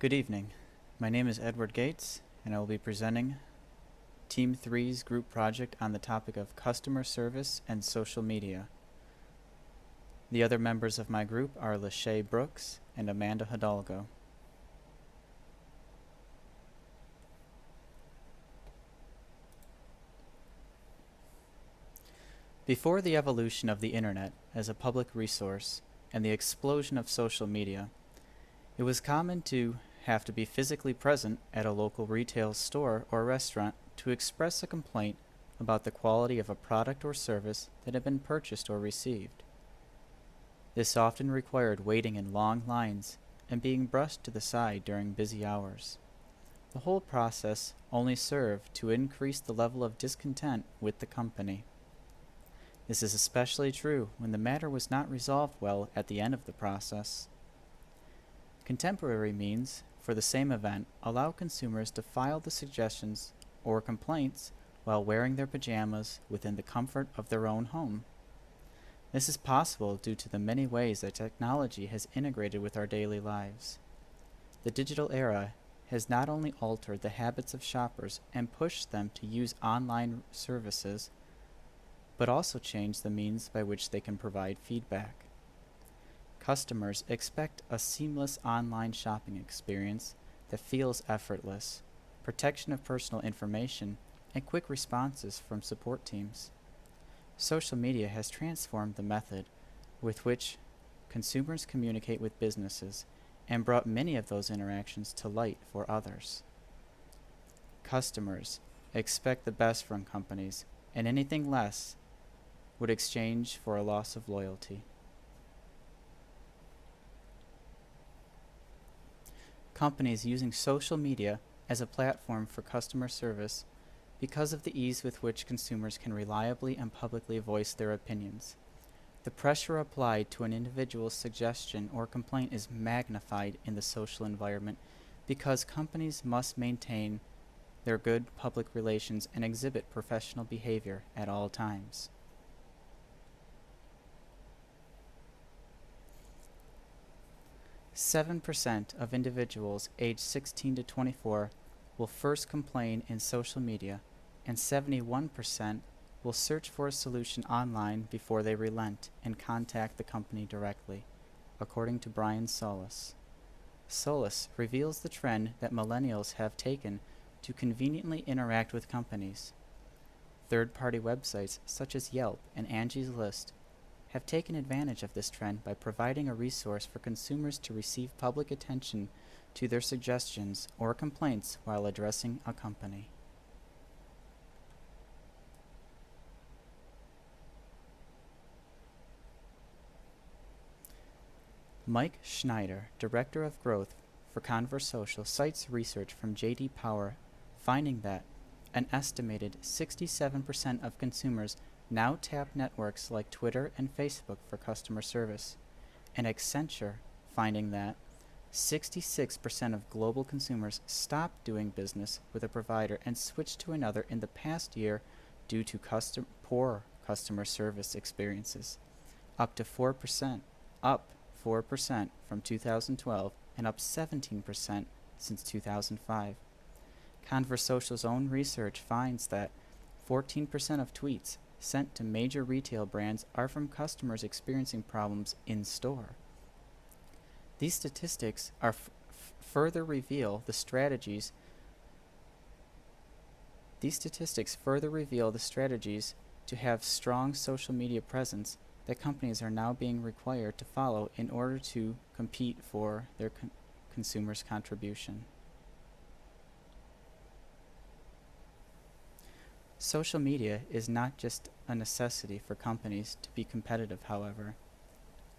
Good evening. My name is Edward Gates, and I will be presenting Team 3's group project on the topic of customer service and social media. The other members of my group are Lachey Brooks and Amanda Hidalgo. Before the evolution of the internet as a public resource and the explosion of social media, it was common to have to be physically present at a local retail store or restaurant to express a complaint about the quality of a product or service that had been purchased or received. This often required waiting in long lines and being brushed to the side during busy hours. The whole process only served to increase the level of discontent with the company. This is especially true when the matter was not resolved well at the end of the process. Contemporary means for the same event allow consumers to file the suggestions or complaints while wearing their pajamas within the comfort of their own home. This is possible due to the many ways that technology has integrated with our daily lives. The digital era has not only altered the habits of shoppers and pushed them to use online services, but also changed the means by which they can provide feedback. Customers expect a seamless online shopping experience that feels effortless, protection of personal information, and quick responses from support teams. Social media has transformed the method with which consumers communicate with businesses and brought many of those interactions to light for others. Customers expect the best from companies, and anything less would exchange for a loss of loyalty. Companies using social media as a platform for customer service because of the ease with which consumers can reliably and publicly voice their opinions. The pressure applied to an individual's suggestion or complaint is magnified in the social environment because companies must maintain their good public relations and exhibit professional behavior at all times. %7 of individuals aged 16 to 24 will first complain in social media, and 71% will search for a solution online before they relent and contact the company directly, according to Brian Solis. Solis reveals the trend that millennials have taken to conveniently interact with companies. Third-party websites such as Yelp and Angie's List have taken advantage of this trend by providing a resource for consumers to receive public attention to their suggestions or complaints while addressing a company. Mike Schneider, Director of Growth for Conversocial, cites research from J.D. Power finding that an estimated 67% of consumers now tap networks like Twitter and Facebook for customer service, and Accenture finding that 66% of global consumers stopped doing business with a provider and switched to another in the past year due to poor customer service experiences, up 4% from 2012 and up 17% since 2005. Conversocial's own research finds that 14% of tweets sent to major retail brands are from customers experiencing problems in store. These statistics further reveal the strategies to have strong social media presence that companies are now being required to follow in order to compete for their consumers' contribution. Social media is not just a necessity for companies to be competitive, however.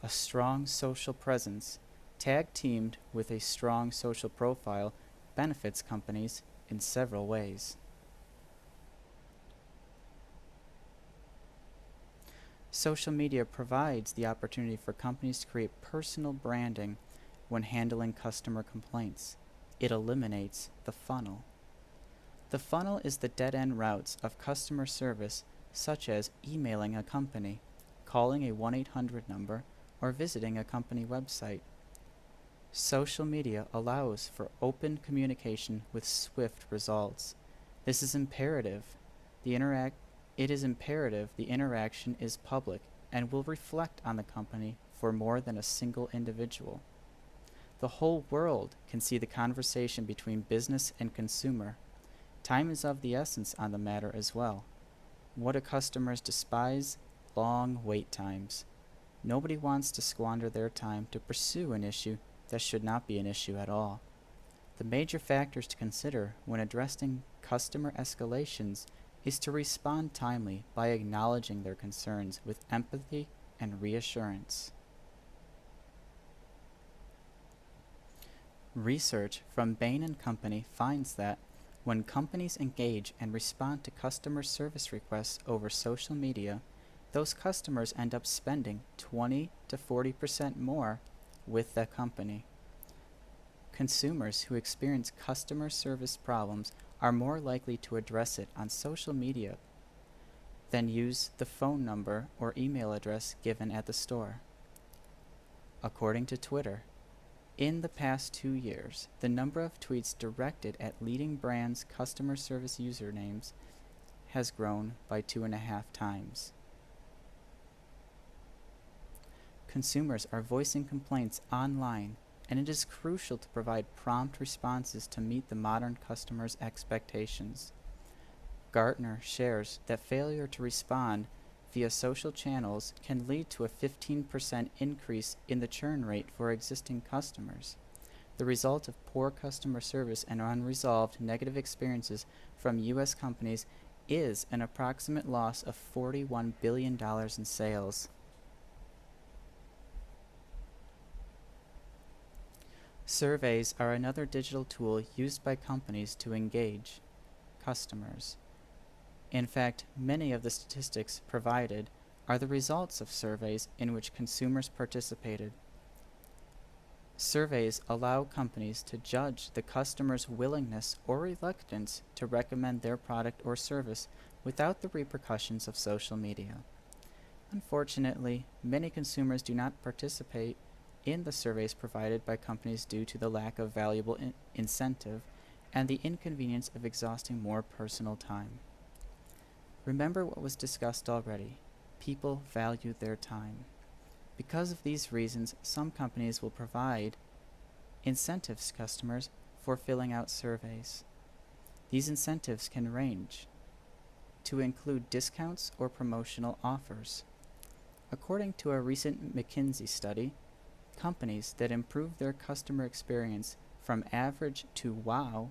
A strong social presence, tag-teamed with a strong social profile, benefits companies in several ways. Social media provides the opportunity for companies to create personal branding when handling customer complaints. It eliminates the funnel. The funnel is the dead-end routes of customer service, such as emailing a company, calling a 1-800 number, or visiting a company website. Social media allows for open communication with swift results. This is imperative. It is imperative the interaction is public and will reflect on the company for more than a single individual. The whole world can see the conversation between business and consumer. Time is of the essence on the matter as well. What do customers despise? Long wait times. Nobody wants to squander their time to pursue an issue that should not be an issue at all. The major factors to consider when addressing customer escalations is to respond timely by acknowledging their concerns with empathy and reassurance. Research from Bain & Company finds that when companies engage and respond to customer service requests over social media, those customers end up spending 20 to 40% more with the company. Consumers who experience customer service problems are more likely to address it on social media than use the phone number or email address given at the store. According to Twitter, in the past 2 years, the number of tweets directed at leading brands' customer service usernames has grown by 2.5 times. Consumers are voicing complaints online, and it is crucial to provide prompt responses to meet the modern customer's expectations. Gartner shares that failure to respond via social channels can lead to a 15% increase in the churn rate for existing customers. The result of poor customer service and unresolved negative experiences from U.S. companies is an approximate loss of $41 billion in sales. Surveys are another digital tool used by companies to engage customers. In fact, many of the statistics provided are the results of surveys in which consumers participated. Surveys allow companies to judge the customer's willingness or reluctance to recommend their product or service without the repercussions of social media. Unfortunately, many consumers do not participate in the surveys provided by companies due to the lack of valuable incentive and the inconvenience of exhausting more personal time. Remember what was discussed already. People value their time. Because of these reasons, some companies will provide incentives to customers for filling out surveys. These incentives can range to include discounts or promotional offers. According to a recent McKinsey study, companies that improve their customer experience from average to wow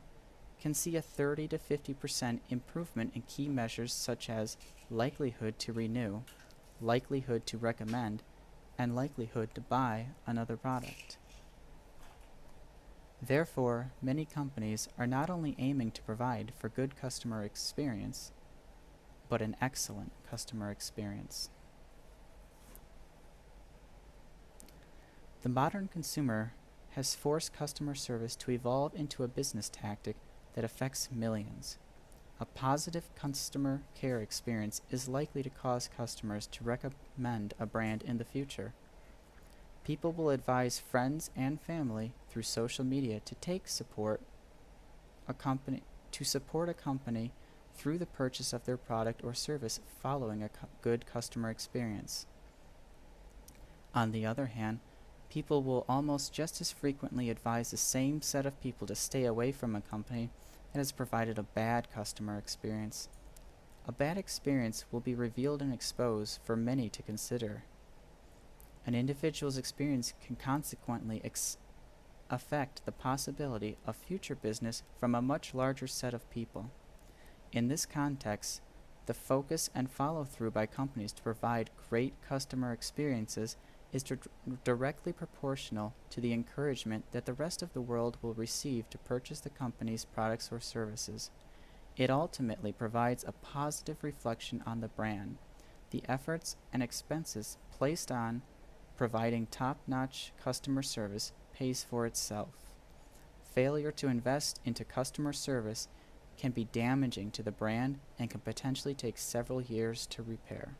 can see a 30 to 50% improvement in key measures such as likelihood to renew, likelihood to recommend, and likelihood to buy another product. Therefore, many companies are not only aiming to provide for good customer experience, but an excellent customer experience. The modern consumer has forced customer service to evolve into a business tactic that affects millions. A positive customer care experience is likely to cause customers to recommend a brand in the future. People will advise friends and family through social media to support a company through the purchase of their product or service following a good customer experience. On the other hand, people will almost just as frequently advise the same set of people to stay away from a company that has provided a bad customer experience. A bad experience will be revealed and exposed for many to consider. An individual's experience can consequently affect the possibility of future business from a much larger set of people. In this context, the focus and follow-through by companies to provide great customer experiences is directly proportional to the encouragement that the rest of the world will receive to purchase the company's products or services. It ultimately provides a positive reflection on the brand. The efforts and expenses placed on providing top-notch customer service pays for itself. Failure to invest into customer service can be damaging to the brand and can potentially take several years to repair.